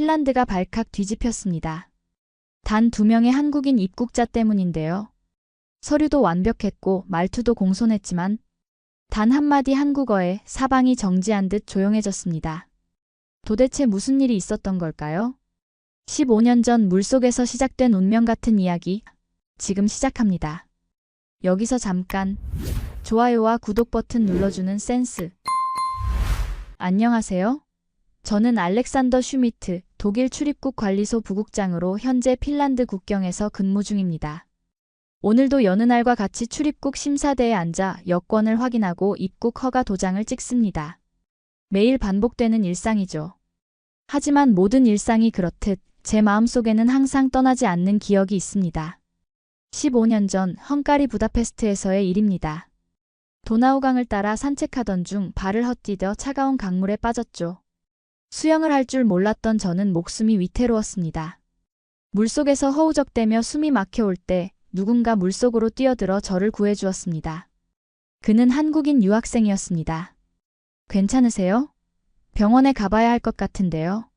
핀란드가 발칵 뒤집혔습니다. 단 2명의 한국인 입국자 때문인데요. 서류도 완벽했고 말투도 공손했지만 단 한마디 한국어에 사방이 정지한 듯 조용해졌습니다. 도대체 무슨 일이 있었던 걸까요? 15년 전 물속에서 시작된 운명 같은 이야기, 지금 시작합니다. 여기서 잠깐 좋아요와 구독 버튼 눌러주는 센스. 안녕하세요. 저는 알렉산더 슈미트, 독일 출입국 관리소 부국장으로 현재 핀란드 국경에서 근무 중입니다. 오늘도 여느 날과 같이 출입국 심사대에 앉아 여권을 확인하고 입국 허가 도장을 찍습니다. 매일 반복되는 일상이죠. 하지만 모든 일상이 그렇듯 제 마음속에는 항상 떠나지 않는 기억이 있습니다. 15년 전 헝가리 부다페스트에서의 일입니다. 도나우강을 따라 산책하던 중 발을 헛디뎌 차가운 강물에 빠졌죠. 수영을 할 줄 몰랐던 저는 목숨이 위태로웠습니다. 물속에서 허우적대며 숨이 막혀올 때 누군가 물속으로 뛰어들어 저를 구해주었습니다. 그는 한국인 유학생이었습니다. 괜찮으세요? 병원에 가봐야 할 것 같은데요.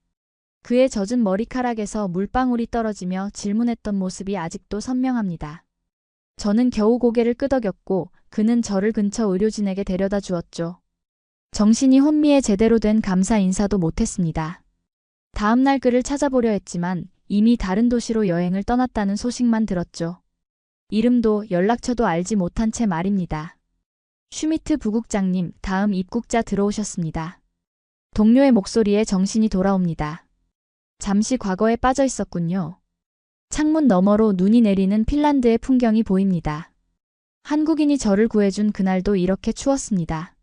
그의 젖은 머리카락에서 물방울이 떨어지며 질문했던 모습이 아직도 선명합니다. 저는 겨우 고개를 끄덕였고 그는 저를 근처 의료진에게 데려다 주었죠. 정신이 혼미해 제대로 된 감사 인사도 못했습니다. 다음 날 그를 찾아보려 했지만 이미 다른 도시로 여행을 떠났다는 소식만 들었죠. 이름도 연락처도 알지 못한 채 말입니다. 슈미트 부국장님, 다음 입국자 들어오셨습니다. 동료의 목소리에 정신이 돌아옵니다. 잠시 과거에 빠져 있었군요. 창문 너머로 눈이 내리는 핀란드의 풍경이 보입니다. 한국인이 저를 구해준 그날도 이렇게 추웠습니다.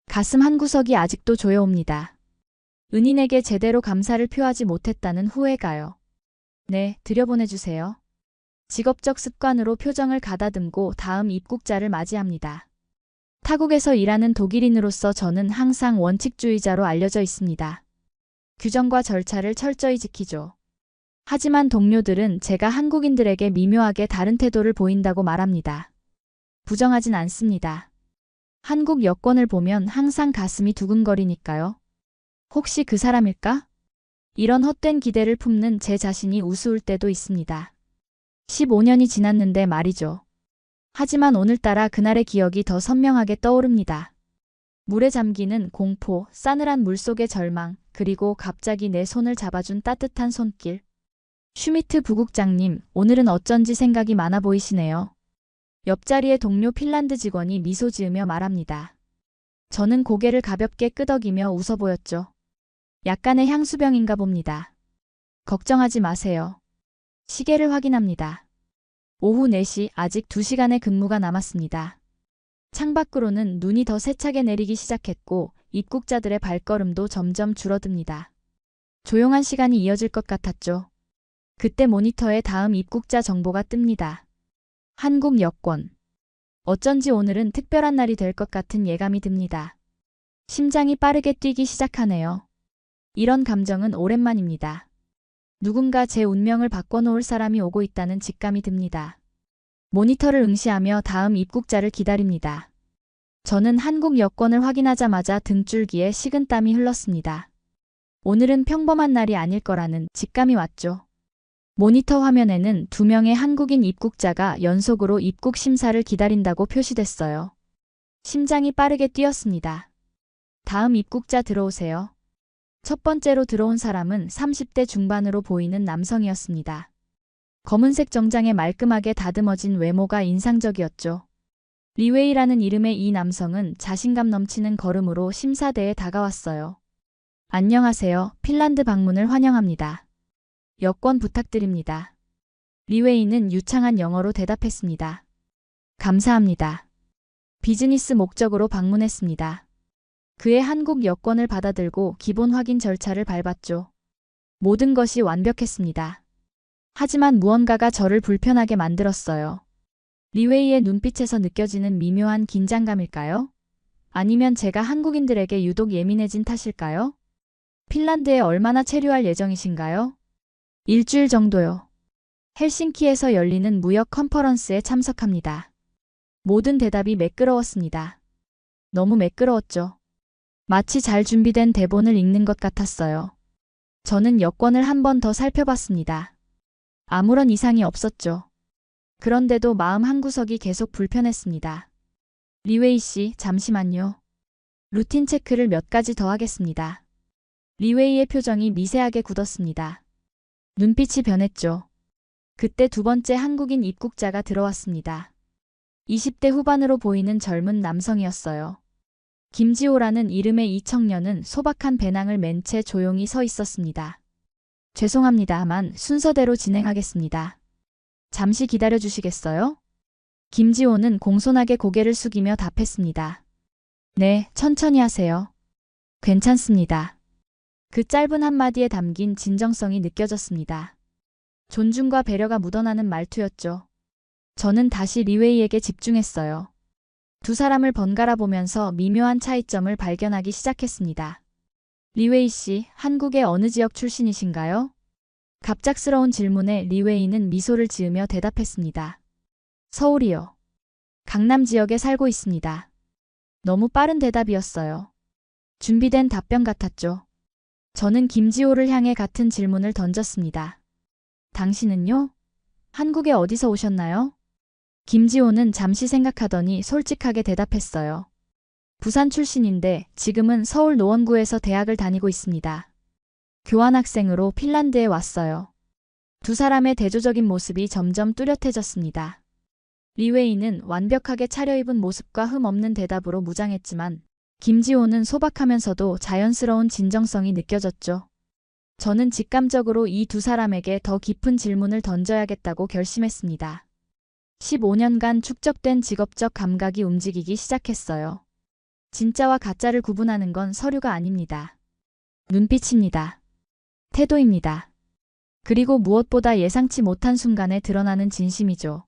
가슴 한구석이 아직도 조여옵니다. 은인에게 제대로 감사를 표하지 못했다는 후회가요. 네, 들여보내주세요. 직업적 습관으로 표정을 가다듬고 다음 입국자를 맞이합니다. 타국에서 일하는 독일인으로서 저는 항상 원칙주의자로 알려져 있습니다. 규정과 절차를 철저히 지키죠. 하지만 동료들은 제가 한국인들에게 미묘하게 다른 태도를 보인다고 말합니다. 부정하진 않습니다. 한국 여권을 보면 항상 가슴이 두근거리니까요. 혹시 그 사람일까? 이런 헛된 기대를 품는 제 자신이 우스울 때도 있습니다. 15년이 지났는데 말이죠. 하지만 오늘따라 그날의 기억이 더 선명하게 떠오릅니다. 물에 잠기는 공포, 싸늘한 물속의 절망, 그리고 갑자기 내 손을 잡아준 따뜻한 손길. 슈미트 부국장님, 오늘은 어쩐지 생각이 많아 보이시네요. 옆자리의 동료 핀란드 직원이 미소 지으며 말합니다. 저는 고개를 가볍게 끄덕이며 웃어 보였죠. 약간의 향수병인가 봅니다. 걱정하지 마세요. 시계를 확인합니다. 오후 4시, 아직 2시간의 근무가 남았습니다. 창밖으로는 눈이 더 세차게 내리기 시작했고 입국자들의 발걸음도 점점 줄어듭니다. 조용한 시간이 이어질 것 같았죠. 그때 모니터에 다음 입국자 정보가 뜹니다. 한국 여권. 어쩐지 오늘은 특별한 날이 될 것 같은 예감이 듭니다. 심장이 빠르게 뛰기 시작하네요. 이런 감정은 오랜만입니다. 누군가 제 운명을 바꿔놓을 사람이 오고 있다는 직감이 듭니다. 모니터를 응시하며 다음 입국자를 기다립니다. 저는 한국 여권을 확인하자마자 등줄기에 식은땀이 흘렀습니다. 오늘은 평범한 날이 아닐 거라는 직감이 왔죠. 모니터 화면에는 2명의 한국인 입국자가 연속으로 입국 심사를 기다린다고 표시됐어요. 심장이 빠르게 뛰었습니다. 다음 입국자 들어오세요. 첫 번째로 들어온 사람은 30대 중반으로 보이는 남성이었습니다. 검은색 정장에 말끔하게 다듬어진 외모가 인상적이었죠. 리웨이라는 이름의 이 남성은 자신감 넘치는 걸음으로 심사대에 다가왔어요. 안녕하세요. 핀란드 방문을 환영합니다. 여권 부탁드립니다. 리웨이는 유창한 영어로 대답했습니다. 감사합니다. 비즈니스 목적으로 방문했습니다. 그의 한국 여권을 받아들고 기본 확인 절차를 밟았죠. 모든 것이 완벽했습니다. 하지만 무언가가 저를 불편하게 만들었어요. 리웨이의 눈빛에서 느껴지는 미묘한 긴장감일까요? 아니면 제가 한국인들에게 유독 예민해진 탓일까요? 핀란드에 얼마나 체류할 예정이신가요? 일주일 정도요. 헬싱키에서 열리는 무역 컨퍼런스에 참석합니다. 모든 대답이 매끄러웠습니다. 너무 매끄러웠죠. 마치 잘 준비된 대본을 읽는 것 같았어요. 저는 여권을 한 번 더 살펴봤습니다. 아무런 이상이 없었죠. 그런데도 마음 한구석이 계속 불편했습니다. 리웨이 씨, 잠시만요. 루틴 체크를 몇 가지 더 하겠습니다. 리웨이의 표정이 미세하게 굳었습니다. 눈빛이 변했죠. 그때 두 번째 한국인 입국자가 들어왔습니다. 20대 후반으로 보이는 젊은 남성이었어요. 김지호라는 이름의 이 청년은 소박한 배낭을 맨 채 조용히 서 있었습니다. 죄송합니다만 순서대로 진행하겠습니다. 잠시 기다려 주시겠어요? 김지호는 공손하게 고개를 숙이며 답했습니다. 네, 천천히 하세요. 괜찮습니다. 그 짧은 한마디에 담긴 진정성이 느껴졌습니다. 존중과 배려가 묻어나는 말투였죠. 저는 다시 리웨이에게 집중했어요. 두 사람을 번갈아 보면서 미묘한 차이점을 발견하기 시작했습니다. 리웨이 씨, 한국의 어느 지역 출신이신가요? 갑작스러운 질문에 리웨이는 미소를 지으며 대답했습니다. 서울이요. 강남 지역에 살고 있습니다. 너무 빠른 대답이었어요. 준비된 답변 같았죠. 저는 김지호를 향해 같은 질문을 던졌습니다. 당신은요? 한국에 어디서 오셨나요? 김지호는 잠시 생각하더니 솔직하게 대답했어요. 부산 출신인데 지금은 서울 노원구에서 대학을 다니고 있습니다. 교환학생으로 핀란드에 왔어요. 두 사람의 대조적인 모습이 점점 뚜렷해졌습니다. 리웨이는 완벽하게 차려입은 모습과 흠없는 대답으로 무장했지만 김지호는 소박하면서도 자연스러운 진정성이 느껴졌죠. 저는 직감적으로 이 두 사람에게 더 깊은 질문을 던져야겠다고 결심했습니다. 15년간 축적된 직업적 감각이 움직이기 시작했어요. 진짜와 가짜를 구분하는 건 서류가 아닙니다. 눈빛입니다. 태도입니다. 그리고 무엇보다 예상치 못한 순간에 드러나는 진심이죠.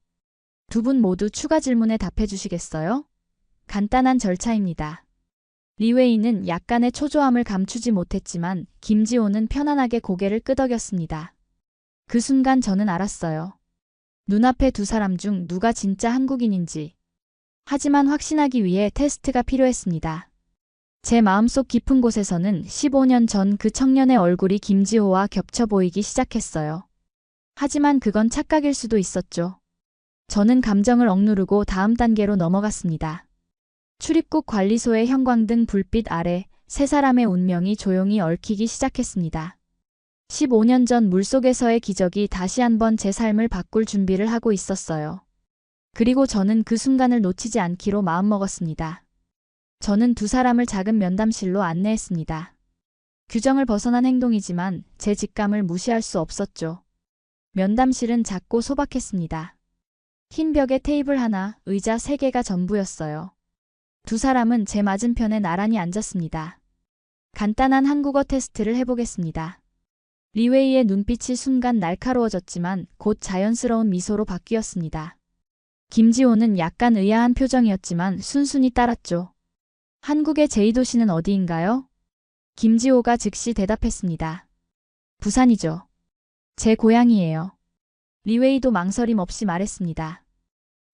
두 분 모두 추가 질문에 답해 주시겠어요? 간단한 절차입니다. 리웨이는 약간의 초조함을 감추지 못했지만 김지호는 편안하게 고개를 끄덕였습니다. 그 순간 저는 알았어요. 눈앞의 두 사람 중 누가 진짜 한국인인지. 하지만 확신하기 위해 테스트가 필요했습니다. 제 마음속 깊은 곳에서는 15년 전 그 청년의 얼굴이 김지호와 겹쳐 보이기 시작했어요. 하지만 그건 착각일 수도 있었죠. 저는 감정을 억누르고 다음 단계로 넘어갔습니다. 출입국 관리소의 형광등 불빛 아래 세 사람의 운명이 조용히 얽히기 시작했습니다. 15년 전 물속에서의 기적이 다시 한번 제 삶을 바꿀 준비를 하고 있었어요. 그리고 저는 그 순간을 놓치지 않기로 마음먹었습니다. 저는 두 사람을 작은 면담실로 안내했습니다. 규정을 벗어난 행동이지만 제 직감을 무시할 수 없었죠. 면담실은 작고 소박했습니다. 흰 벽에 테이블 하나, 의자 3개가 전부였어요. 두 사람은 제 맞은편에 나란히 앉았습니다. 간단한 한국어 테스트를 해보겠습니다. 리웨이의 눈빛이 순간 날카로워졌지만 곧 자연스러운 미소로 바뀌었습니다. 김지호는 약간 의아한 표정이었지만 순순히 따랐죠. 한국의 제2도시는 어디인가요? 김지호가 즉시 대답했습니다. 부산이죠. 제 고향이에요. 리웨이도 망설임 없이 말했습니다.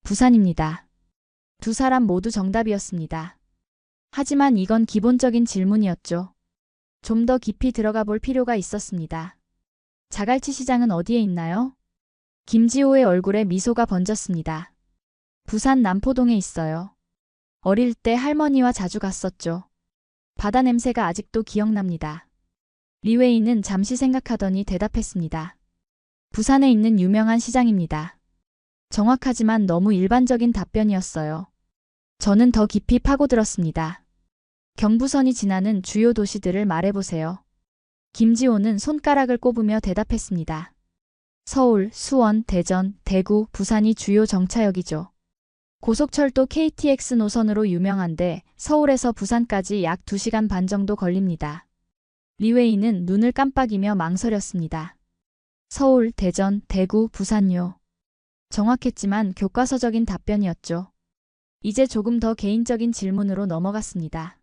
부산입니다. 두 사람 모두 정답이었습니다. 하지만 이건 기본적인 질문이었죠. 좀 더 깊이 들어가 볼 필요가 있었습니다. 자갈치 시장은 어디에 있나요? 김지호의 얼굴에 미소가 번졌습니다. 부산 남포동에 있어요. 어릴 때 할머니와 자주 갔었죠. 바다 냄새가 아직도 기억납니다. 리웨이는 잠시 생각하더니 대답했습니다. 부산에 있는 유명한 시장입니다. 정확하지만 너무 일반적인 답변이었어요. 저는 더 깊이 파고들었습니다. 경부선이 지나는 주요 도시들을 말해보세요. 김지호는 손가락을 꼽으며 대답했습니다. 서울, 수원, 대전, 대구, 부산이 주요 정차역이죠. 고속철도 KTX 노선으로 유명한데 서울에서 부산까지 약 2시간 반 정도 걸립니다. 리웨이는 눈을 깜빡이며 망설였습니다. 서울, 대전, 대구, 부산요. 정확했지만 교과서적인 답변이었죠. 이제 조금 더 개인적인 질문으로 넘어갔습니다.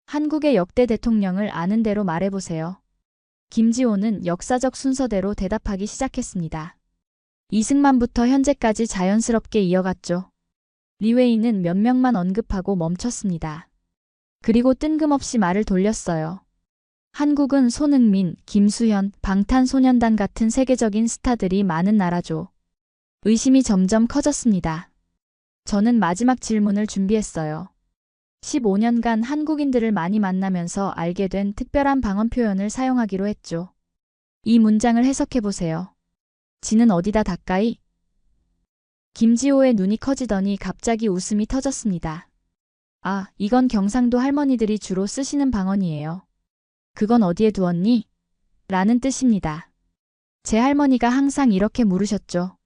한국의 역대 대통령을 아는 대로 말해보세요. 김지호는 역사적 순서대로 대답하기 시작했습니다. 이승만부터 현재까지 자연스럽게 이어갔죠. 리웨이는 몇 명만 언급하고 멈췄습니다. 그리고 뜬금없이 말을 돌렸어요. 한국은 손흥민, 김수현, 방탄소년단 같은 세계적인 스타들이 많은 나라죠. 의심이 점점 커졌습니다. 저는 마지막 질문을 준비했어요. 15년간 한국인들을 많이 만나면서 알게 된 특별한 방언 표현을 사용하기로 했죠. 이 문장을 해석해보세요. 지는 어디다 닦아이? 김지호의 눈이 커지더니 갑자기 웃음이 터졌습니다. 아, 이건 경상도 할머니들이 주로 쓰시는 방언이에요. 그건 어디에 두었니? 라는 뜻입니다. 제 할머니가 항상 이렇게 물으셨죠.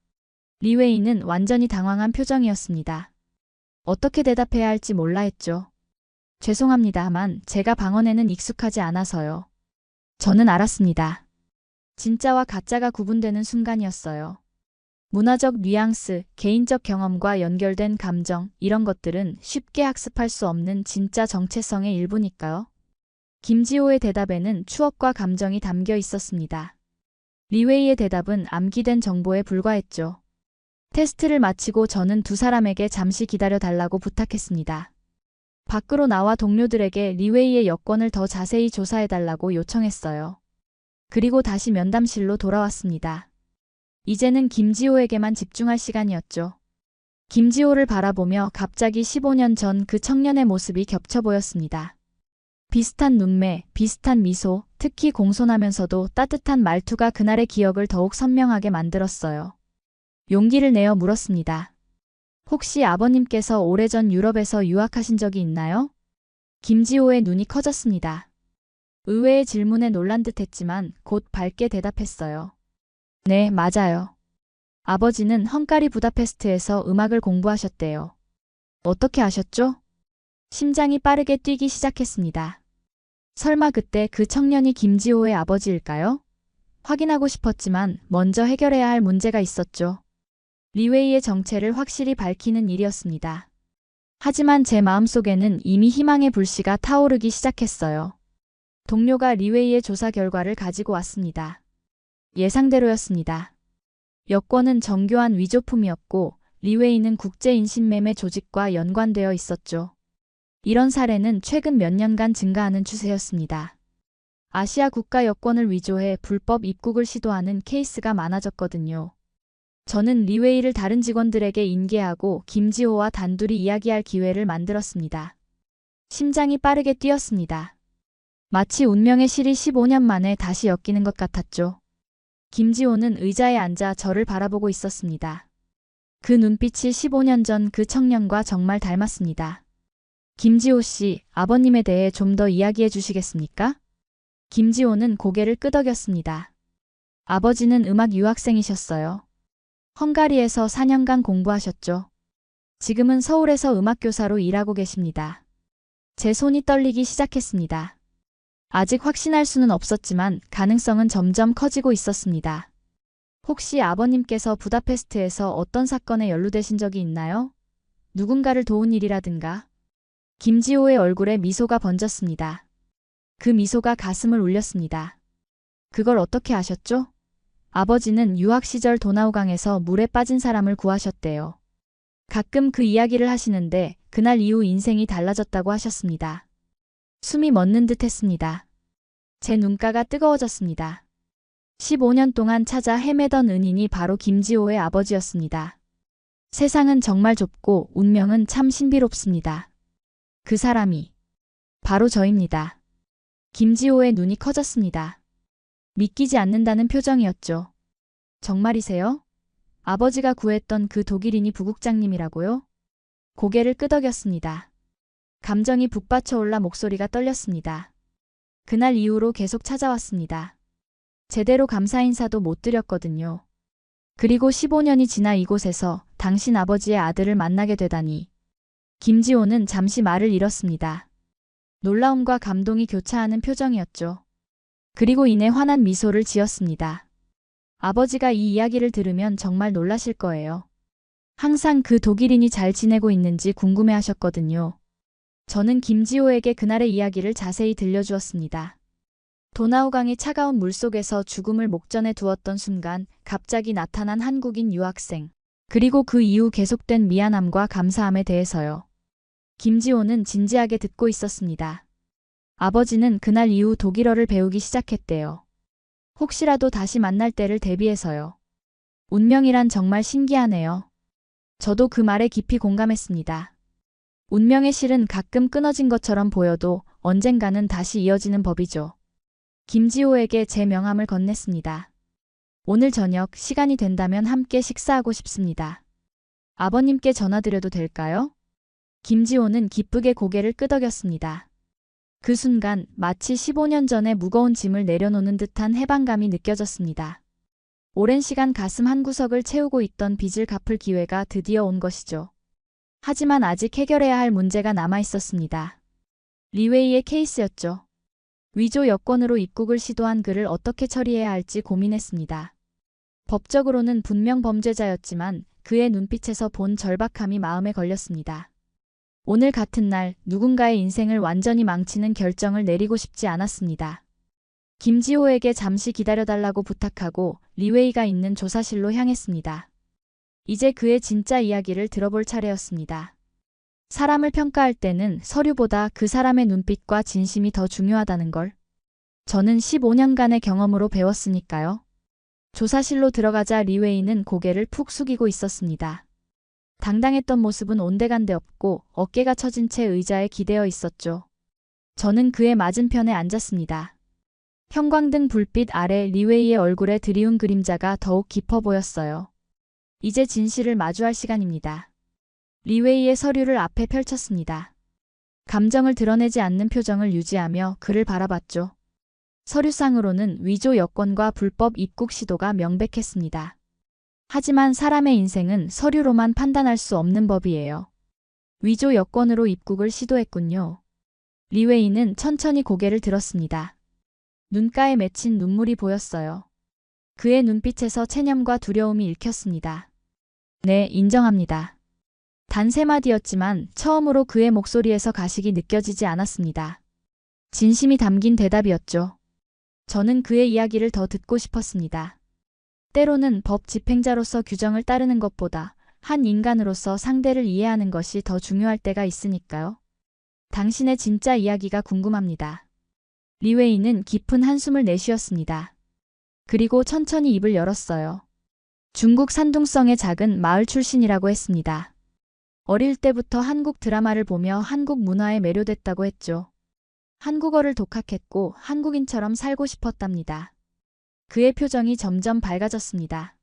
리웨이는 완전히 당황한 표정이었습니다. 어떻게 대답해야 할지 몰라 했죠. 죄송합니다만 제가 방언에는 익숙하지 않아서요. 저는 알았습니다. 진짜와 가짜가 구분되는 순간이었어요. 문화적 뉘앙스, 개인적 경험과 연결된 감정, 이런 것들은 쉽게 학습할 수 없는 진짜 정체성의 일부니까요. 김지호의 대답에는 추억과 감정이 담겨 있었습니다. 리웨이의 대답은 암기된 정보에 불과했죠. 테스트를 마치고 저는 두 사람에게 잠시 기다려 달라고 부탁했습니다. 밖으로 나와 동료들에게 리웨이의 여권을 더 자세히 조사해 달라고 요청했어요. 그리고 다시 면담실로 돌아왔습니다. 이제는 김지호에게만 집중할 시간이었죠. 김지호를 바라보며 갑자기 15년 전 그 청년의 모습이 겹쳐 보였습니다. 비슷한 눈매, 비슷한 미소, 특히 공손하면서도 따뜻한 말투가 그날의 기억을 더욱 선명하게 만들었어요. 용기를 내어 물었습니다. 혹시 아버님께서 오래전 유럽에서 유학하신 적이 있나요? 김지호의 눈이 커졌습니다. 의외의 질문에 놀란 듯 했지만 곧 밝게 대답했어요. 네, 맞아요. 아버지는 헝가리 부다페스트에서 음악을 공부하셨대요. 어떻게 아셨죠? 심장이 빠르게 뛰기 시작했습니다. 설마 그때 그 청년이 김지호의 아버지일까요? 확인하고 싶었지만 먼저 해결해야 할 문제가 있었죠. 리웨이의 정체를 확실히 밝히는 일이었습니다. 하지만 제 마음속에는 이미 희망의 불씨가 타오르기 시작했어요. 동료가 리웨이의 조사 결과를 가지고 왔습니다. 예상대로였습니다. 여권은 정교한 위조품이었고 리웨이는 국제인신매매 조직과 연관되어 있었죠. 이런 사례는 최근 몇 년간 증가하는 추세였습니다. 아시아 국가 여권을 위조해 불법 입국을 시도하는 케이스가 많아졌거든요. 저는 리웨이를 다른 직원들에게 인계하고 김지호와 단둘이 이야기할 기회를 만들었습니다. 심장이 빠르게 뛰었습니다. 마치 운명의 실이 15년 만에 다시 엮이는 것 같았죠. 김지호는 의자에 앉아 저를 바라보고 있었습니다. 그 눈빛이 15년 전 그 청년과 정말 닮았습니다. 김지호 씨, 아버님에 대해 좀 더 이야기해 주시겠습니까? 김지호는 고개를 끄덕였습니다. 아버지는 음악 유학생이셨어요. 헝가리에서 4년간 공부하셨죠. 지금은 서울에서 음악교사로 일하고 계십니다. 제 손이 떨리기 시작했습니다. 아직 확신할 수는 없었지만 가능성은 점점 커지고 있었습니다. 혹시 아버님께서 부다페스트에서 어떤 사건에 연루되신 적이 있나요? 누군가를 도운 일이라든가? 김지호의 얼굴에 미소가 번졌습니다. 그 미소가 가슴을 울렸습니다. 그걸 어떻게 아셨죠? 아버지는 유학 시절 도나우강에서 물에 빠진 사람을 구하셨대요. 가끔 그 이야기를 하시는데 그날 이후 인생이 달라졌다고 하셨습니다. 숨이 멎는 듯 했습니다. 제 눈가가 뜨거워졌습니다. 15년 동안 찾아 헤매던 은인이 바로 김지호의 아버지였습니다. 세상은 정말 좁고 운명은 참 신비롭습니다. 그 사람이 바로 저입니다. 김지호의 눈이 커졌습니다. 믿기지 않는다는 표정이었죠. 정말이세요? 아버지가 구했던 그 독일인이 부국장님이라고요? 고개를 끄덕였습니다. 감정이 북받쳐올라 목소리가 떨렸습니다. 그날 이후로 계속 찾아왔습니다. 제대로 감사 인사도 못 드렸거든요. 그리고 15년이 지나 이곳에서 당신 아버지의 아들을 만나게 되다니. 김지호는 잠시 말을 잃었습니다. 놀라움과 감동이 교차하는 표정이었죠. 그리고 이내 환한 미소를 지었습니다. 아버지가 이 이야기를 들으면 정말 놀라실 거예요. 항상 그 독일인이 잘 지내고 있는지 궁금해하셨거든요. 저는 김지호에게 그날의 이야기를 자세히 들려주었습니다. 도나우강의 차가운 물속에서 죽음을 목전에 두었던 순간 갑자기 나타난 한국인 유학생. 그리고 그 이후 계속된 미안함과 감사함에 대해서요. 김지호는 진지하게 듣고 있었습니다. 아버지는 그날 이후 독일어를 배우기 시작했대요. 혹시라도 다시 만날 때를 대비해서요. 운명이란 정말 신기하네요. 저도 그 말에 깊이 공감했습니다. 운명의 실은 가끔 끊어진 것처럼 보여도 언젠가는 다시 이어지는 법이죠. 김지호에게 제 명함을 건넸습니다. 오늘 저녁 시간이 된다면 함께 식사하고 싶습니다. 아버님께 전화드려도 될까요? 김지호는 기쁘게 고개를 끄덕였습니다. 그 순간 마치 15년 전에 무거운 짐을 내려놓는 듯한 해방감이 느껴졌습니다. 오랜 시간 가슴 한구석을 채우고 있던 빚을 갚을 기회가 드디어 온 것이죠. 하지만 아직 해결해야 할 문제가 남아 있었습니다. 리웨이의 케이스였죠. 위조 여권으로 입국을 시도한 그를 어떻게 처리해야 할지 고민했습니다. 법적으로는 분명 범죄자였지만 그의 눈빛에서 본 절박함이 마음에 걸렸습니다. 오늘 같은 날 누군가의 인생을 완전히 망치는 결정을 내리고 싶지 않았습니다. 김지호에게 잠시 기다려달라고 부탁하고 리웨이가 있는 조사실로 향했습니다. 이제 그의 진짜 이야기를 들어볼 차례였습니다. 사람을 평가할 때는 서류보다 그 사람의 눈빛과 진심이 더 중요하다는 걸 저는 15년간의 경험으로 배웠으니까요. 조사실로 들어가자 리웨이는 고개를 푹 숙이고 있었습니다. 당당했던 모습은 온데간데 없고 어깨가 처진 채 의자에 기대어 있었죠. 저는 그의 맞은편에 앉았습니다. 형광등 불빛 아래 리웨이의 얼굴에 드리운 그림자가 더욱 깊어 보였어요. 이제 진실을 마주할 시간입니다. 리웨이의 서류를 앞에 펼쳤습니다. 감정을 드러내지 않는 표정을 유지하며 그를 바라봤죠. 서류상으로는 위조 여권과 불법 입국 시도가 명백했습니다. 하지만 사람의 인생은 서류로만 판단할 수 없는 법이에요. 위조 여권으로 입국을 시도했군요. 리웨이는 천천히 고개를 들었습니다. 눈가에 맺힌 눈물이 보였어요. 그의 눈빛에서 체념과 두려움이 읽혔습니다. 네, 인정합니다. 단 3마디였지만 처음으로 그의 목소리에서 가식이 느껴지지 않았습니다. 진심이 담긴 대답이었죠. 저는 그의 이야기를 더 듣고 싶었습니다. 때로는 법 집행자로서 규정을 따르는 것보다 한 인간으로서 상대를 이해하는 것이 더 중요할 때가 있으니까요. 당신의 진짜 이야기가 궁금합니다. 리웨이는 깊은 한숨을 내쉬었습니다. 그리고 천천히 입을 열었어요. 중국 산둥성의 작은 마을 출신이라고 했습니다. 어릴 때부터 한국 드라마를 보며 한국 문화에 매료됐다고 했죠. 한국어를 독학했고 한국인처럼 살고 싶었답니다. 그의 표정이 점점 밝아졌습니다.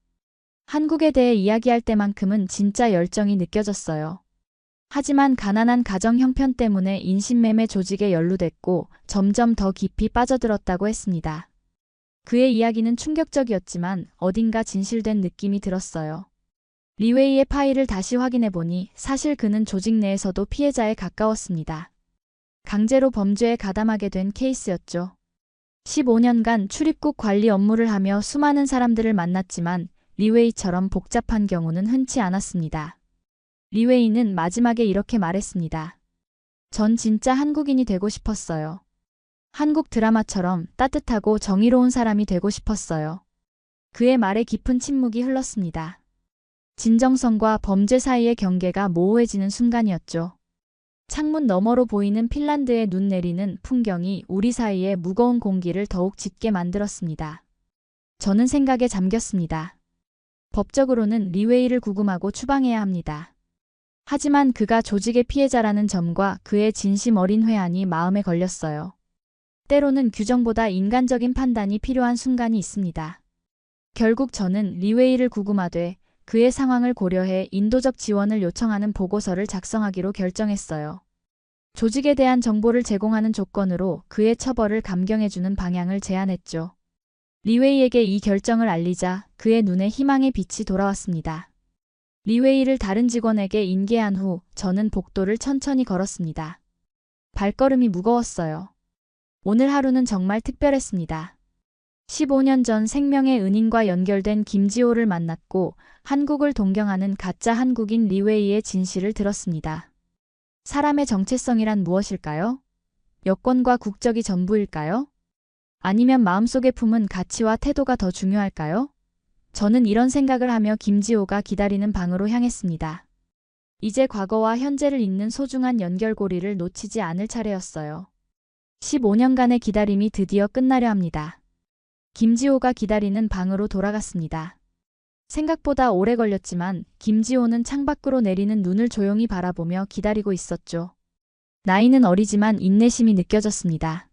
한국에 대해 이야기할 때만큼은 진짜 열정이 느껴졌어요. 하지만 가난한 가정 형편 때문에 인신매매 조직에 연루됐고 점점 더 깊이 빠져들었다고 했습니다. 그의 이야기는 충격적이었지만 어딘가 진실된 느낌이 들었어요. 리웨이의 파일을 다시 확인해보니 사실 그는 조직 내에서도 피해자에 가까웠습니다. 강제로 범죄에 가담하게 된 케이스였죠. 15년간 출입국 관리 업무를 하며 수많은 사람들을 만났지만 리웨이처럼 복잡한 경우는 흔치 않았습니다. 리웨이는 마지막에 이렇게 말했습니다. 전 진짜 한국인이 되고 싶었어요. 한국 드라마처럼 따뜻하고 정의로운 사람이 되고 싶었어요. 그의 말에 깊은 침묵이 흘렀습니다. 진정성과 범죄 사이의 경계가 모호해지는 순간이었죠. 창문 너머로 보이는 핀란드의 눈 내리는 풍경이 우리 사이의 무거운 공기를 더욱 짙게 만들었습니다. 저는 생각에 잠겼습니다. 법적으로는 리웨이를 구금하고 추방해야 합니다. 하지만 그가 조직의 피해자라는 점과 그의 진심 어린 회한이 마음에 걸렸어요. 때로는 규정보다 인간적인 판단이 필요한 순간이 있습니다. 결국 저는 리웨이를 구금하되 그의 상황을 고려해 인도적 지원을 요청하는 보고서를 작성하기로 결정했어요. 조직에 대한 정보를 제공하는 조건으로 그의 처벌을 감경해주는 방향을 제안했죠. 리웨이에게 이 결정을 알리자 그의 눈에 희망의 빛이 돌아왔습니다. 리웨이를 다른 직원에게 인계한 후 저는 복도를 천천히 걸었습니다. 발걸음이 무거웠어요. 오늘 하루는 정말 특별했습니다. 15년 전 생명의 은인과 연결된 김지호를 만났고 한국을 동경하는 가짜 한국인 리웨이의 진실을 들었습니다. 사람의 정체성이란 무엇일까요? 여권과 국적이 전부일까요? 아니면 마음속에 품은 가치와 태도가 더 중요할까요? 저는 이런 생각을 하며 김지호가 기다리는 방으로 향했습니다. 이제 과거와 현재를 잇는 소중한 연결고리를 놓치지 않을 차례였어요. 15년간의 기다림이 드디어 끝나려 합니다. 김지호가 기다리는 방으로 돌아갔습니다. 생각보다 오래 걸렸지만 김지호는 창밖으로 내리는 눈을 조용히 바라보며 기다리고 있었죠. 나이는 어리지만 인내심이 느껴졌습니다.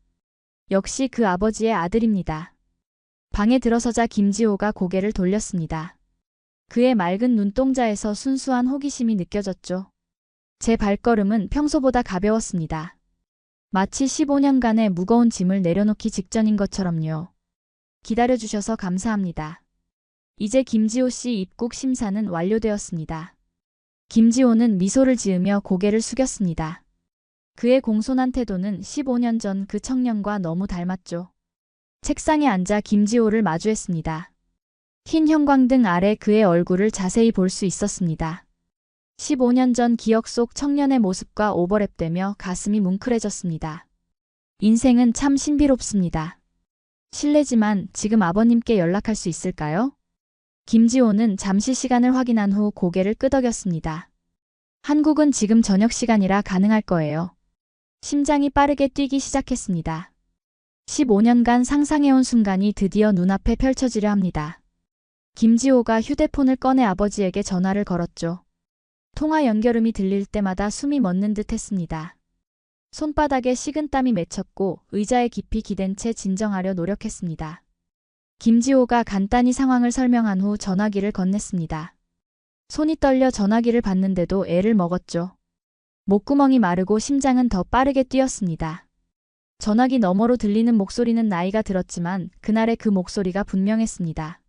역시 그 아버지의 아들입니다. 방에 들어서자 김지호가 고개를 돌렸습니다. 그의 맑은 눈동자에서 순수한 호기심이 느껴졌죠. 제 발걸음은 평소보다 가벼웠습니다. 마치 15년간의 무거운 짐을 내려놓기 직전인 것처럼요. 기다려주셔서 감사합니다. 이제 김지호 씨 입국 심사는 완료되었습니다. 김지호는 미소를 지으며 고개를 숙였습니다. 그의 공손한 태도는 15년 전 그 청년과 너무 닮았죠. 책상에 앉아 김지호를 마주했습니다. 흰 형광등 아래 그의 얼굴을 자세히 볼 수 있었습니다. 15년 전 기억 속 청년의 모습과 오버랩되며 가슴이 뭉클해졌습니다. 인생은 참 신비롭습니다. 실례지만 지금 아버님께 연락할 수 있을까요? 김지호는 잠시 시간을 확인한 후 고개를 끄덕였습니다. 한국은 지금 저녁 시간이라 가능할 거예요. 심장이 빠르게 뛰기 시작했습니다. 15년간 상상해온 순간이 드디어 눈앞에 펼쳐지려 합니다. 김지호가 휴대폰을 꺼내 아버지에게 전화를 걸었죠. 통화 연결음이 들릴 때마다 숨이 멎는 듯 했습니다. 손바닥에 식은땀이 맺혔고 의자에 깊이 기댄 채 진정하려 노력했습니다. 김지호가 간단히 상황을 설명한 후 전화기를 건넸습니다. 손이 떨려 전화기를 받는데도 애를 먹었죠. 목구멍이 마르고 심장은 더 빠르게 뛰었습니다. 전화기 너머로 들리는 목소리는 나이가 들었지만 그날의 그 목소리가 분명했습니다.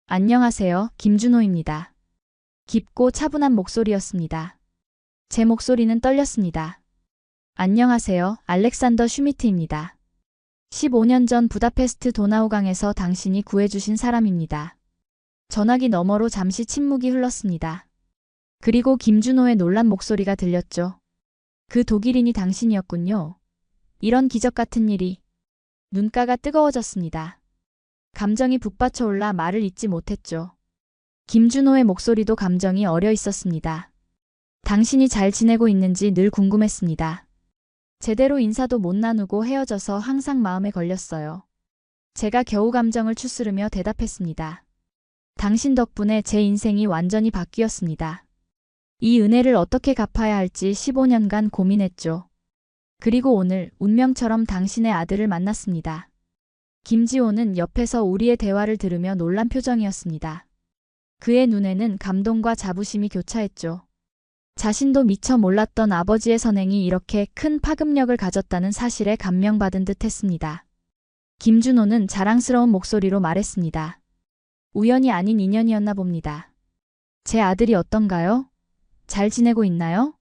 안녕하세요, 김준호입니다. 깊고 차분한 목소리였습니다. 제 목소리는 떨렸습니다. 안녕하세요, 알렉산더 슈미트입니다. 15년 전 부다페스트 도나우강에서 당신이 구해주신 사람입니다. 전화기 너머로 잠시 침묵이 흘렀습니다. 그리고 김준호의 놀란 목소리가 들렸죠. 그 독일인이 당신이었군요. 이런 기적 같은 일이. 눈가가 뜨거워졌습니다. 감정이 북받쳐 올라 말을 잇지 못했죠. 김준호의 목소리도 감정이 어려 있었습니다. 당신이 잘 지내고 있는지 늘 궁금했습니다. 제대로 인사도 못 나누고 헤어져서 항상 마음에 걸렸어요. 제가 겨우 감정을 추스르며 대답했습니다. 당신 덕분에 제 인생이 완전히 바뀌었습니다. 이 은혜를 어떻게 갚아야 할지 15년간 고민했죠. 그리고 오늘 운명처럼 당신의 아들을 만났습니다. 김지호는 옆에서 우리의 대화를 들으며 놀란 표정이었습니다. 그의 눈에는 감동과 자부심이 교차했죠. 자신도 미처 몰랐던 아버지의 선행이 이렇게 큰 파급력을 가졌다는 사실에 감명받은 듯 했습니다. 김준호는 자랑스러운 목소리로 말했습니다. 우연이 아닌 인연이었나 봅니다. 제 아들이 어떤가요? 잘 지내고 있나요?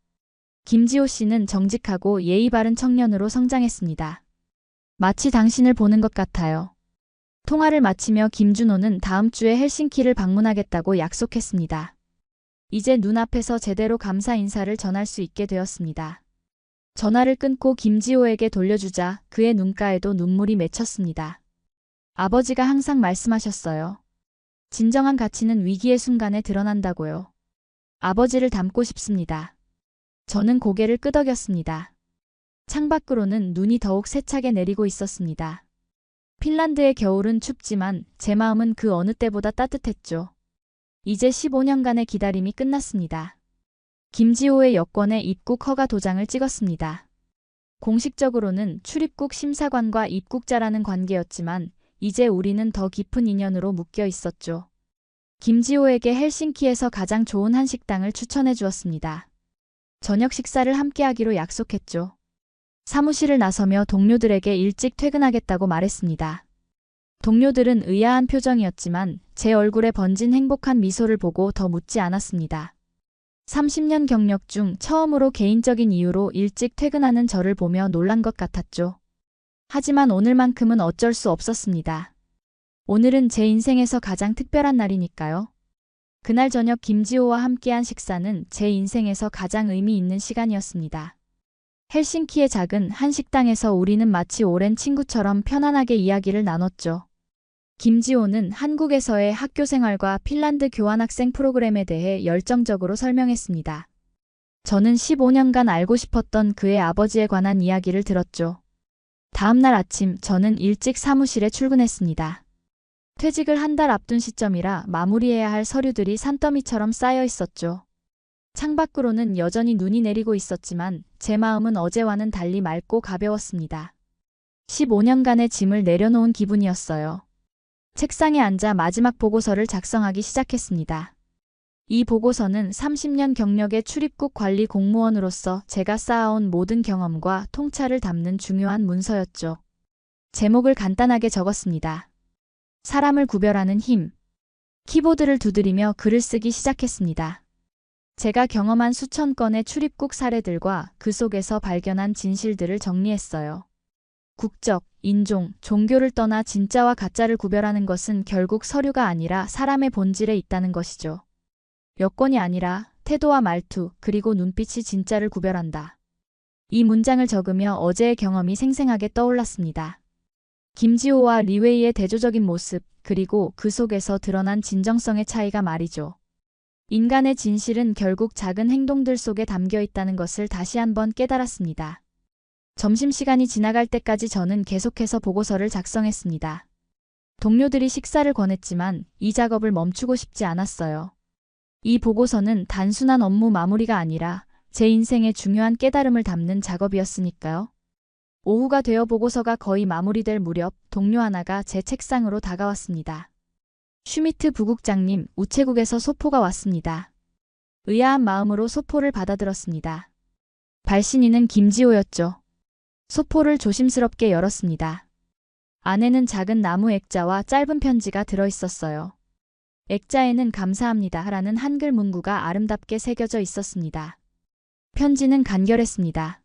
김지호 씨는 정직하고 예의 바른 청년으로 성장했습니다. 마치 당신을 보는 것 같아요. 통화를 마치며 김준호는 다음 주에 헬싱키를 방문하겠다고 약속했습니다. 이제 눈앞에서 제대로 감사 인사를 전할 수 있게 되었습니다. 전화를 끊고 김지호에게 돌려주자 그의 눈가에도 눈물이 맺혔습니다. 아버지가 항상 말씀하셨어요. 진정한 가치는 위기의 순간에 드러난다고요. 아버지를 닮고 싶습니다. 저는 고개를 끄덕였습니다. 창밖으로는 눈이 더욱 세차게 내리고 있었습니다. 핀란드의 겨울은 춥지만 제 마음은 그 어느 때보다 따뜻했죠. 이제 15년간의 기다림이 끝났습니다. 김지호의 여권에 입국 허가 도장을 찍었습니다. 공식적으로는 출입국 심사관과 입국자라는 관계였지만 이제 우리는 더 깊은 인연으로 묶여 있었죠. 김지호에게 헬싱키에서 가장 좋은 한식당을 추천해 주었습니다. 저녁 식사를 함께하기로 약속했죠. 사무실을 나서며 동료들에게 일찍 퇴근하겠다고 말했습니다. 동료들은 의아한 표정이었지만 제 얼굴에 번진 행복한 미소를 보고 더 묻지 않았습니다. 30년 경력 중 처음으로 개인적인 이유로 일찍 퇴근하는 저를 보며 놀란 것 같았죠. 하지만 오늘만큼은 어쩔 수 없었습니다. 오늘은 제 인생에서 가장 특별한 날이니까요. 그날 저녁 김지호와 함께한 식사는 제 인생에서 가장 의미 있는 시간이었습니다. 헬싱키의 작은 한식당에서 우리는 마치 오랜 친구처럼 편안하게 이야기를 나눴죠. 김지호는 한국에서의 학교 생활과 핀란드 교환학생 프로그램에 대해 열정적으로 설명했습니다. 저는 15년간 알고 싶었던 그의 아버지에 관한 이야기를 들었죠. 다음 날 아침 저는 일찍 사무실에 출근했습니다. 퇴직을 한 달 앞둔 시점이라 마무리해야 할 서류들이 산더미처럼 쌓여 있었죠. 창밖으로는 여전히 눈이 내리고 있었지만 제 마음은 어제와는 달리 맑고 가벼웠습니다. 15년간의 짐을 내려놓은 기분이었어요. 책상에 앉아 마지막 보고서를 작성하기 시작했습니다. 이 보고서는 30년 경력의 출입국 관리 공무원으로서 제가 쌓아온 모든 경험과 통찰을 담는 중요한 문서였죠. 제목을 간단하게 적었습니다. 사람을 구별하는 힘. 키보드를 두드리며 글을 쓰기 시작했습니다. 제가 경험한 수천 건의 출입국 사례들과 그 속에서 발견한 진실들을 정리했어요. 국적, 인종, 종교를 떠나 진짜와 가짜를 구별하는 것은 결국 서류가 아니라 사람의 본질에 있다는 것이죠. 여권이 아니라 태도와 말투, 그리고 눈빛이 진짜를 구별한다. 이 문장을 적으며 어제의 경험이 생생하게 떠올랐습니다. 김지호와 리웨이의 대조적인 모습, 그리고 그 속에서 드러난 진정성의 차이가 말이죠. 인간의 진실은 결국 작은 행동들 속에 담겨 있다는 것을 다시 한번 깨달았습니다. 점심시간이 지나갈 때까지 저는 계속해서 보고서를 작성했습니다. 동료들이 식사를 권했지만 이 작업을 멈추고 싶지 않았어요. 이 보고서는 단순한 업무 마무리가 아니라 제 인생의 중요한 깨달음을 담는 작업이었으니까요. 오후가 되어 보고서가 거의 마무리될 무렵 동료 하나가 제 책상으로 다가왔습니다. 슈미트 부국장님, 우체국에서 소포가 왔습니다. 의아한 마음으로 소포를 받아들었습니다. 발신인은 김지호였죠. 소포를 조심스럽게 열었습니다. 안에는 작은 나무 액자와 짧은 편지가 들어있었어요. 액자에는 감사합니다라는 한글 문구가 아름답게 새겨져 있었습니다. 편지는 간결했습니다.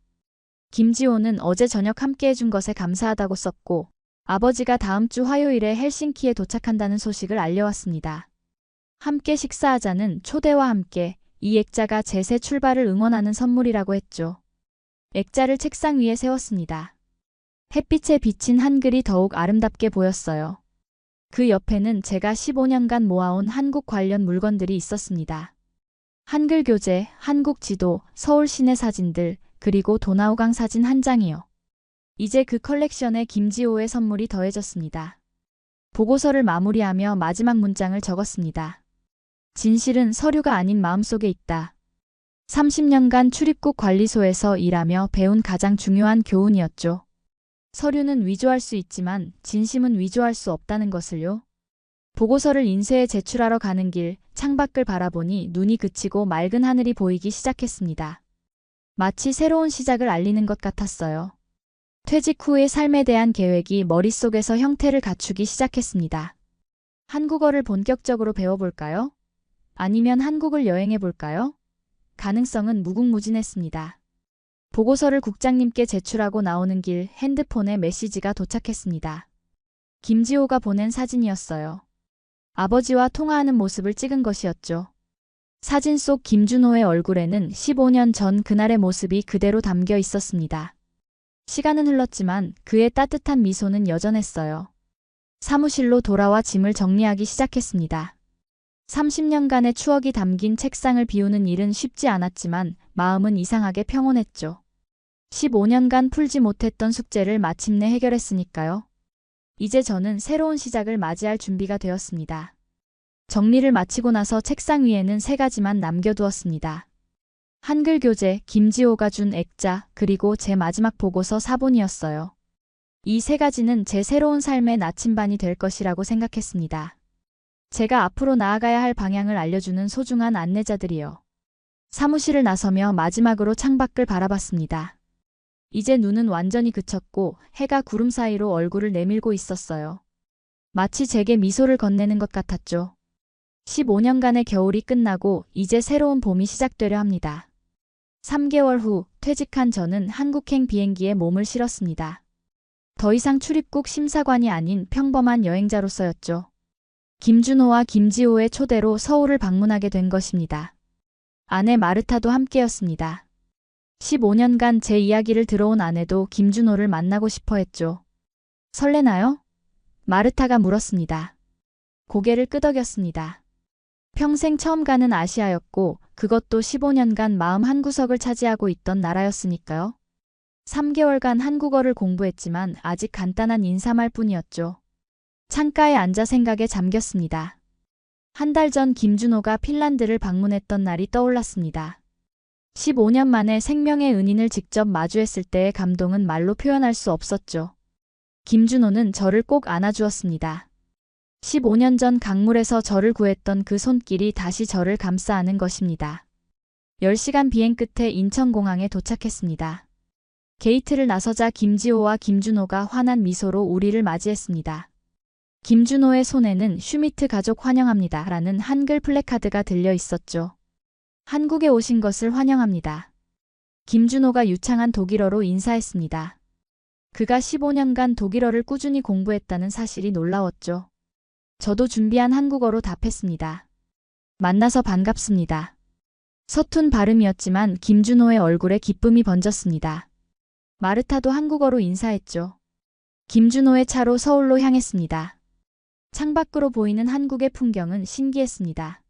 김지호는 어제 저녁 함께 해준 것에 감사하다고 썼고 아버지가 다음 주 화요일에 헬싱키에 도착한다는 소식을 알려왔습니다. 함께 식사하자는 초대와 함께 이 액자가 제 새 출발을 응원하는 선물이라고 했죠. 액자를 책상 위에 세웠습니다. 햇빛에 비친 한글이 더욱 아름답게 보였어요. 그 옆에는 제가 15년간 모아온 한국 관련 물건들이 있었습니다. 한글 교재, 한국 지도, 서울 시내 사진들, 그리고 도나우강 사진 한 장이요. 이제 그 컬렉션에 김지호의 선물이 더해졌습니다. 보고서를 마무리하며 마지막 문장을 적었습니다. 진실은 서류가 아닌 마음속에 있다. 30년간 출입국 관리소에서 일하며 배운 가장 중요한 교훈이었죠. 서류는 위조할 수 있지만 진심은 위조할 수 없다는 것을요. 보고서를 인쇄해 제출하러 가는 길, 창밖을 바라보니 눈이 그치고 맑은 하늘이 보이기 시작했습니다. 마치 새로운 시작을 알리는 것 같았어요. 퇴직 후의 삶에 대한 계획이 머릿속에서 형태를 갖추기 시작했습니다. 한국어를 본격적으로 배워볼까요? 아니면 한국을 여행해볼까요? 가능성은 무궁무진했습니다. 보고서를 국장님께 제출하고 나오는 길 핸드폰에 메시지가 도착했습니다. 김지호가 보낸 사진이었어요. 아버지와 통화하는 모습을 찍은 것이었죠. 사진 속 김준호의 얼굴에는 15년 전 그날의 모습이 그대로 담겨 있었습니다. 시간은 흘렀지만 그의 따뜻한 미소는 여전했어요. 사무실로 돌아와 짐을 정리하기 시작했습니다. 30년간의 추억이 담긴 책상을 비우는 일은 쉽지 않았지만 마음은 이상하게 평온했죠. 15년간 풀지 못했던 숙제를 마침내 해결했으니까요. 이제 저는 새로운 시작을 맞이할 준비가 되었습니다. 정리를 마치고 나서 책상 위에는 3가지만 남겨두었습니다. 한글 교재, 김지호가 준 액자, 그리고 제 마지막 보고서 사본이었어요. 이 3가지는 제 새로운 삶의 나침반이 될 것이라고 생각했습니다. 제가 앞으로 나아가야 할 방향을 알려주는 소중한 안내자들이요. 사무실을 나서며 마지막으로 창밖을 바라봤습니다. 이제 눈은 완전히 그쳤고 해가 구름 사이로 얼굴을 내밀고 있었어요. 마치 제게 미소를 건네는 것 같았죠. 15년간의 겨울이 끝나고 이제 새로운 봄이 시작되려 합니다. 3개월 후 퇴직한 저는 한국행 비행기에 몸을 실었습니다. 더 이상 출입국 심사관이 아닌 평범한 여행자로서였죠. 김준호와 김지호의 초대로 서울을 방문하게 된 것입니다. 아내 마르타도 함께였습니다. 15년간 제 이야기를 들어온 아내도 김준호를 만나고 싶어 했죠. 설레나요? 마르타가 물었습니다. 고개를 끄덕였습니다. 평생 처음 가는 아시아였고 그것도 15년간 마음 한구석을 차지하고 있던 나라였으니까요. 3개월간 한국어를 공부했지만 아직 간단한 인사말 뿐이었죠. 창가에 앉아 생각에 잠겼습니다. 한 달 전 김준호가 핀란드를 방문했던 날이 떠올랐습니다. 15년 만에 생명의 은인을 직접 마주했을 때의 감동은 말로 표현할 수 없었죠. 김준호는 저를 꼭 안아주었습니다. 15년 전 강물에서 저를 구했던 그 손길이 다시 저를 감싸 안은 것입니다. 10시간 비행 끝에 인천공항에 도착했습니다. 게이트를 나서자 김지호와 김준호가 환한 미소로 우리를 맞이했습니다. 김준호의 손에는 슈미트 가족 환영합니다 라는 한글 플래카드가 들려 있었죠. 한국에 오신 것을 환영합니다. 김준호가 유창한 독일어로 인사했습니다. 그가 15년간 독일어를 꾸준히 공부했다는 사실이 놀라웠죠. 저도 준비한 한국어로 답했습니다. 만나서 반갑습니다. 서툰 발음이었지만 김준호의 얼굴에 기쁨이 번졌습니다. 마르타도 한국어로 인사했죠. 김준호의 차로 서울로 향했습니다. 창밖으로 보이는 한국의 풍경은 신기했습니다.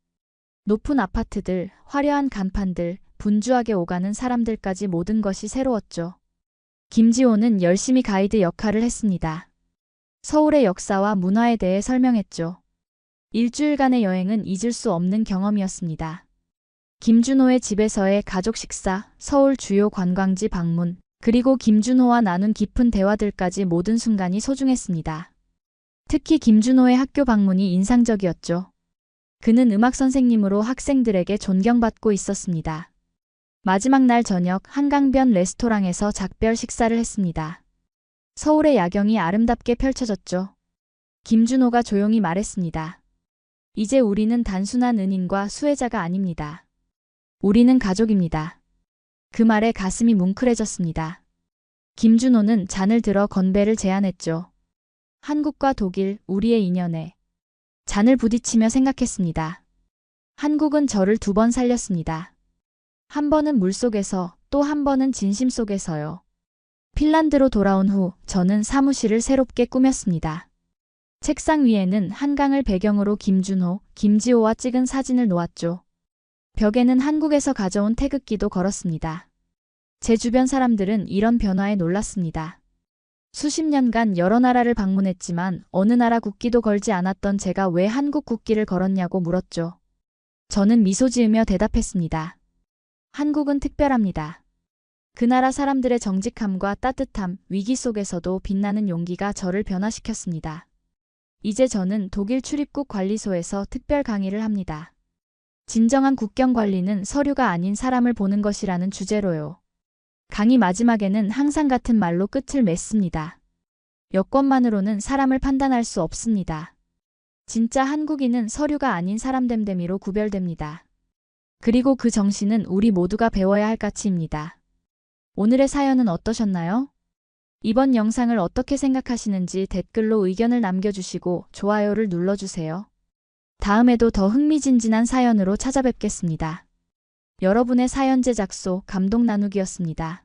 높은 아파트들, 화려한 간판들, 분주하게 오가는 사람들까지 모든 것이 새로웠죠. 김지호는 열심히 가이드 역할을 했습니다. 서울의 역사와 문화에 대해 설명했죠. 일주일간의 여행은 잊을 수 없는 경험이었습니다. 김준호의 집에서의 가족 식사, 서울 주요 관광지 방문, 그리고 김준호와 나눈 깊은 대화들까지 모든 순간이 소중했습니다. 특히 김준호의 학교 방문이 인상적이었죠. 그는 음악 선생님으로 학생들에게 존경받고 있었습니다. 마지막 날 저녁 한강변 레스토랑에서 작별 식사를 했습니다. 서울의 야경이 아름답게 펼쳐졌죠. 김준호가 조용히 말했습니다. 이제 우리는 단순한 은인과 수혜자가 아닙니다. 우리는 가족입니다. 그 말에 가슴이 뭉클해졌습니다. 김준호는 잔을 들어 건배를 제안했죠. 한국과 독일, 우리의 인연에. 잔을 부딪히며 생각했습니다. 한국은 저를 2번 살렸습니다. 한 번은 물속에서, 또 한 번은 진심 속에서요. 핀란드로 돌아온 후 저는 사무실을 새롭게 꾸몄습니다. 책상 위에는 한강을 배경으로 김준호, 김지호와 찍은 사진을 놓았죠. 벽에는 한국에서 가져온 태극기도 걸었습니다. 제 주변 사람들은 이런 변화에 놀랐습니다. 수십 년간 여러 나라를 방문했지만 어느 나라 국기도 걸지 않았던 제가 왜 한국 국기를 걸었냐고 물었죠. 저는 미소 지으며 대답했습니다. 한국은 특별합니다. 그 나라 사람들의 정직함과 따뜻함, 위기 속에서도 빛나는 용기가 저를 변화시켰습니다. 이제 저는 독일 출입국 관리소에서 특별 강의를 합니다. 진정한 국경 관리는 서류가 아닌 사람을 보는 것이라는 주제로요. 강의 마지막에는 항상 같은 말로 끝을 맺습니다. 여권만으로는 사람을 판단할 수 없습니다. 진짜 한국인은 서류가 아닌 사람됨됨이로 구별됩니다. 그리고 그 정신은 우리 모두가 배워야 할 가치입니다. 오늘의 사연은 어떠셨나요? 이번 영상을 어떻게 생각하시는지 댓글로 의견을 남겨주시고 좋아요를 눌러주세요. 다음에도 더 흥미진진한 사연으로 찾아뵙겠습니다. 여러분의 사연 제작소 감동 나누기였습니다.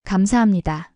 감사합니다.